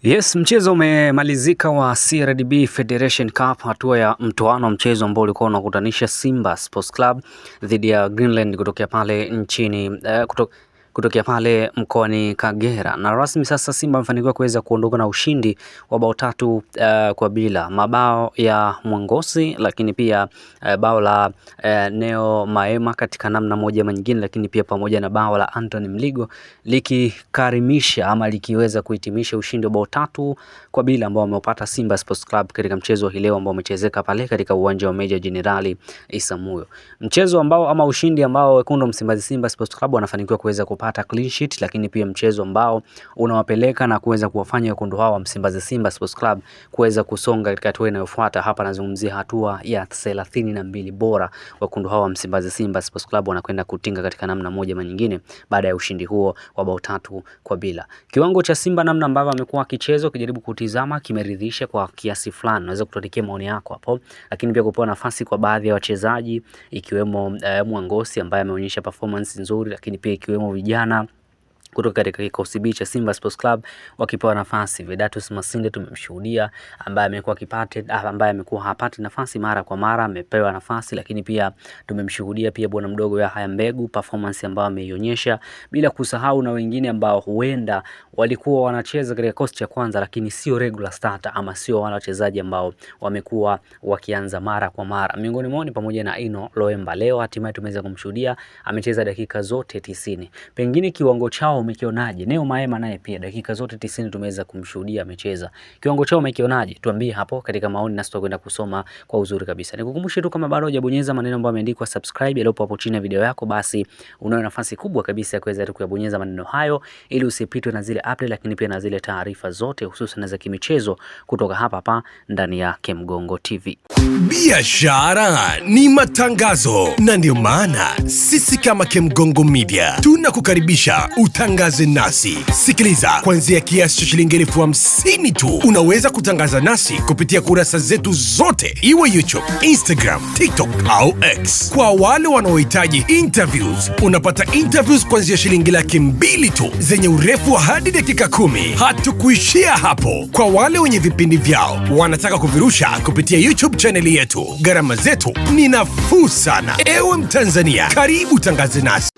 Yes, mchezo umemalizika wa CRDB Federation Cup, hatua ya mtoano, mchezo ambao ulikuwa unakutanisha Simba Sports Club dhidi ya Greenland kutokea pale nchini kutokea pale mkoani Kagera, na rasmi sasa Simba amefanikiwa kuweza kuondoka na ushindi wa bao 3 kwa bila, mabao ya Mwangosi lakini pia bao la Neo Maema katika namna moja ama nyingine, lakini pia pamoja na bao la Anthony Mligo likikarimisha ama likiweza kuhitimisha ushindi wa bao 3 kwa bila ambao wameupata Simba Sports Club katika mchezo hii leo ambao umechezeka pale katika uwanja wa Meja Jenerali Isamuhyo. Mchezo ambao ama ushindi ambao wekundu Msimbazi Simba Sports Club wanafanikiwa kuweza kupata clean sheet, lakini pia mchezo ambao unawapeleka na kuweza kuwafanya wekundu hao wa Msimbazi Simba Sports Club kuweza kusonga katika hatua inayofuata. Hapa nazungumzia hatua ya 32 bora. Wekundu hao wa Msimbazi Simba Sports Club wanakwenda kutinga katika namna moja ama nyingine baada ya ushindi huo wa bao 3 kwa bila. Kiwango cha Simba namna ambavyo amekuwa kichezo kijaribu kutizama kimeridhisha kwa kiasi fulani. Unaweza kutuandikia maoni yako hapo, lakini pia kupewa nafasi kwa baadhi ya wachezaji ikiwemo Mwangosi ambaye ameonyesha performance nzuri, lakini pia ikiwemo vijana kutoka katika kikosi B cha Simba Sports Club wakipewa nafasi. Vedatus Masinde tumemshuhudia ambaye amekuwa hapati nafasi mara kwa mara, amepewa nafasi, lakini pia tumemshuhudia pia bwana mdogo Yahya Mbegu performance ambayo ameionyesha, bila kusahau na wengine ambao huenda walikuwa wanacheza katika kikosi cha kwanza lakini sio regular starter ama sio wale wachezaji ambao wamekuwa wakianza mara kwa mara. Miongoni mwao ni pamoja na Ino Loemba. Leo hatimaye tumeweza kumshuhudia amecheza dakika zote 90. Pengine kiwango chao umekionaje? Neo Maema naye pia dakika zote 90 tumeweza kumshuhudia amecheza. Kiwango chao umekionaje? Tuambie hapo katika maoni na tutakwenda kusoma kwa uzuri kabisa. Nikukumbushe tu kama bado hujabonyeza maneno ambayo yameandikwa subscribe yaliyopo hapo chini ya video yako, basi unayo nafasi kubwa kabisa ya kuweza kuyabonyeza maneno hayo ili usipitwe na zile update, lakini pia na zile taarifa zote hususan za kimichezo kutoka hapa ndani ya Kemgongo TV. Biashara ni matangazo, na ndio maana sisi kama Kemgongo Media tunakukaribisha utangaze nasi. Sikiliza, kuanzia kiasi cha shilingi 50,000 tu unaweza kutangaza nasi kupitia kurasa zetu zote, iwe YouTube, Instagram, TikTok au X. Kwa wale wanaohitaji interviews, unapata interviews kuanzia shilingi 200,000 tu zenye urefu wa hadi dakika 10. Hatukuishia hapo. Kwa wale wenye vipindi vyao wanataka kuvirusha kupitia YouTube channel yetu, gharama zetu ni nafuu sana. Ewe Mtanzania, karibu tangaze nasi.